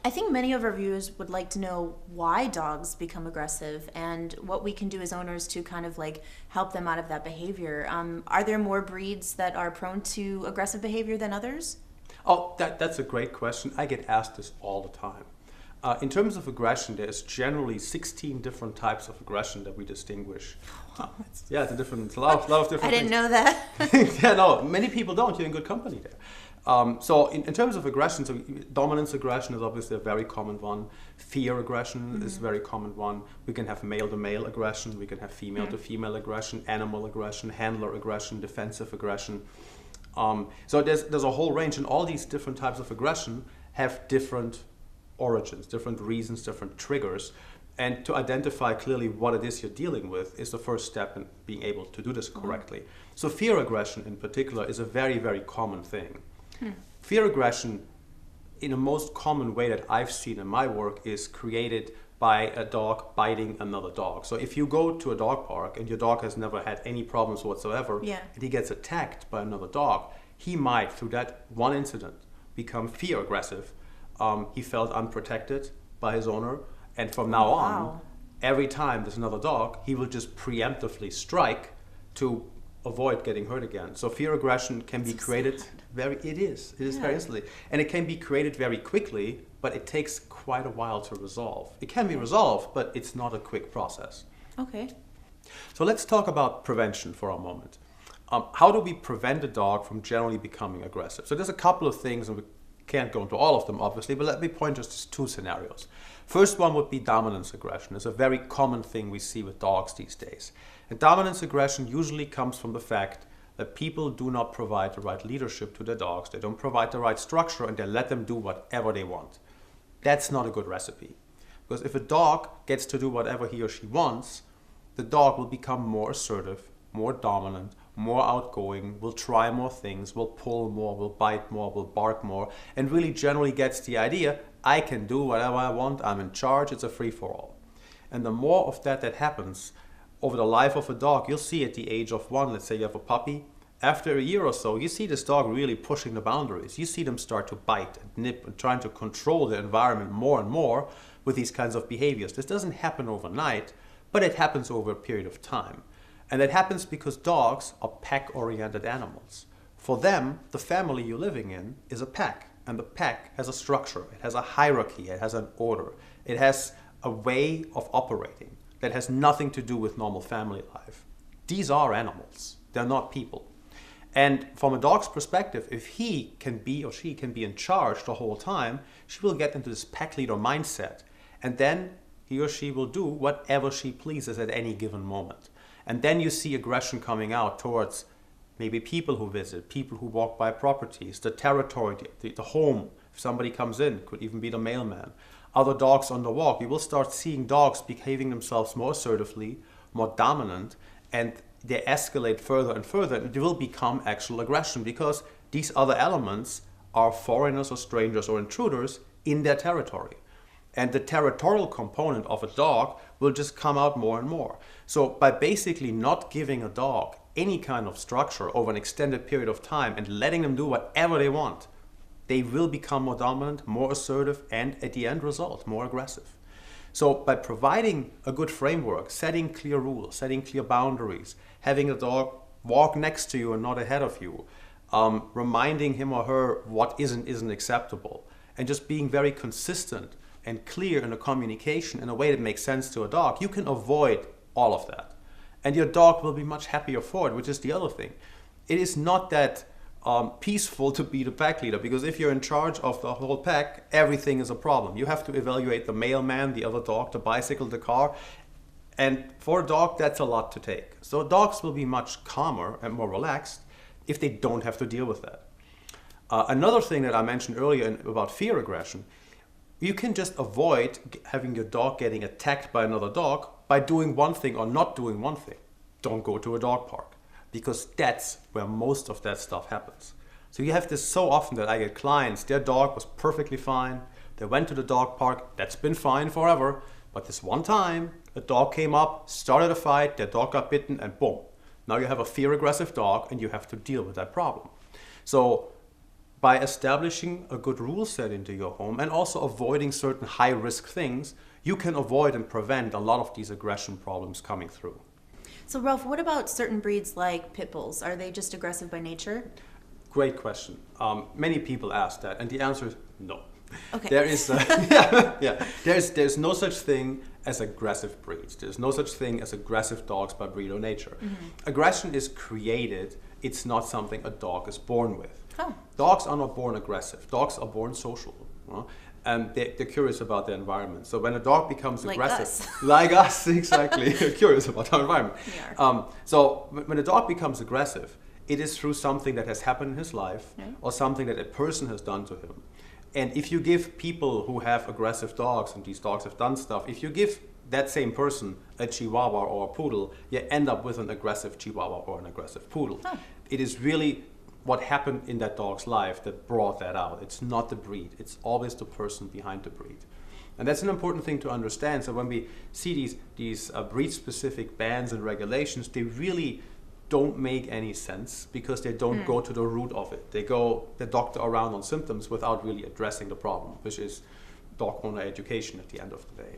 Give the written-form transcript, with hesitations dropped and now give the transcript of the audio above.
I think many of our viewers would like to know why dogs become aggressive and what we can do as owners to kind of like help them out of that behavior. Are there more breeds that are prone to aggressive behavior than others? Oh, that's a great question. I get asked this all the time. In terms of aggression, there's generally 16 different types of aggression that we distinguish. Yeah, it's a lot of different I didn't things. know that. Yeah, no, many people don't. You're in good company there. So in terms of aggression, so dominance aggression is obviously a very common one. Fear aggression is a very common one. We can have male-to-male aggression. We can have female-to-female aggression, animal aggression, handler aggression, defensive aggression. So there's a whole range, and all these different types of aggression have different origins, different reasons, different triggers. And to identify clearly what it is you're dealing with is the first step in being able to do this correctly. So fear aggression in particular is a very, very common thing. Fear aggression, in the most common way that I've seen in my work, is created by a dog biting another dog. So if you go to a dog park and your dog has never had any problems whatsoever, and he gets attacked by another dog, he might, through that one incident, become fear aggressive. He felt unprotected by his owner, and from now on, every time there's another dog, he will just preemptively strike to avoid getting hurt again. So fear aggression can be created very instantly. And it can be created very quickly, but it takes quite a while to resolve. It can be resolved, but it's not a quick process. Okay. So let's talk about prevention for a moment. How do we prevent a dog from generally becoming aggressive? So there's a couple of things, and we can't go into all of them obviously, but let me point just to two scenarios. First one would be dominance aggression. It's a very common thing we see with dogs these days. And dominance aggression usually comes from the fact that people do not provide the right leadership to their dogs. They don't provide the right structure, and they let them do whatever they want. That's not a good recipe. Because if a dog gets to do whatever he or she wants, the dog will become more assertive, more dominant, more outgoing, will try more things, will pull more, will bite more, will bark more, and really generally gets the idea, I can do whatever I want, I'm in charge, it's a free-for-all. And the more of that happens over the life of a dog, you'll see at the age of 1, let's say you have a puppy, after a year or so, you see this dog really pushing the boundaries. You see them start to bite and nip and trying to control the environment more and more with these kinds of behaviors. This doesn't happen overnight, but it happens over a period of time. And that happens because dogs are pack-oriented animals. For them, the family you're living in is a pack, and the pack has a structure, it has a hierarchy, it has an order, it has a way of operating that has nothing to do with normal family life. These are animals, they're not people. And from a dog's perspective, if he can be or she can be in charge the whole time, she will get into this pack leader mindset, and then he or she will do whatever she pleases at any given moment. And then you see aggression coming out towards maybe people who visit, people who walk by properties, the territory, the home. If somebody comes in, could even be the mailman. Other dogs on the walk. You will start seeing dogs behaving themselves more assertively, more dominant, and they escalate further and further, and it will become actual aggression because these other elements are foreigners or strangers or intruders in their territory. And the territorial component of a dog will just come out more and more. So by basically not giving a dog any kind of structure over an extended period of time and letting them do whatever they want, they will become more dominant, more assertive, and at the end result, more aggressive. So by providing a good framework, setting clear rules, setting clear boundaries, having a dog walk next to you and not ahead of you, reminding him or her what isn't acceptable, and just being very consistent and clear in the communication in a way that makes sense to a dog, you can avoid all of that. And your dog will be much happier for it, which is the other thing. It is not that peaceful to be the pack leader, because if you're in charge of the whole pack, everything is a problem. You have to evaluate the mailman, the other dog, the bicycle, the car. And for a dog, that's a lot to take. So dogs will be much calmer and more relaxed if they don't have to deal with that. Another thing that I mentioned earlier about fear aggression, you can just avoid having your dog getting attacked by another dog by doing one thing or not doing one thing. Don't go to a dog park, because that's where most of that stuff happens. So you have this so often that I get clients, their dog was perfectly fine, they went to the dog park, that's been fine forever, but this one time a dog came up, started a fight, their dog got bitten, and boom. Now you have a fear aggressive dog and you have to deal with that problem. So by establishing a good rule set into your home and also avoiding certain high-risk things, you can avoid and prevent a lot of these aggression problems coming through. So Ralph, what about certain breeds like pit bulls? Are they just aggressive by nature? Great question. Many people ask that, and the answer is no. Okay. There is there's no such thing as aggressive breeds. There's no such thing as aggressive dogs by breed or nature. Aggression is created. It's not something a dog is born with. Oh. Dogs are not born aggressive. Dogs are born social. And they're curious about their environment. So when a dog becomes Like aggressive, us. like us, exactly, curious about our environment. We are. So when a dog becomes aggressive, it is through something that has happened in his life Right. or something that a person has done to him. And if you give people who have aggressive dogs, and these dogs have done stuff, if you give that same person a Chihuahua or a Poodle, you end up with an aggressive Chihuahua or an aggressive Poodle. Huh. It is really what happened in that dog's life that brought that out. It's not the breed. It's always the person behind the breed. And that's an important thing to understand. So when we see these breed-specific bans and regulations, they really don't make any sense because they don't go to the root of it. They doctor around on symptoms without really addressing the problem, which is dog owner education at the end of the day.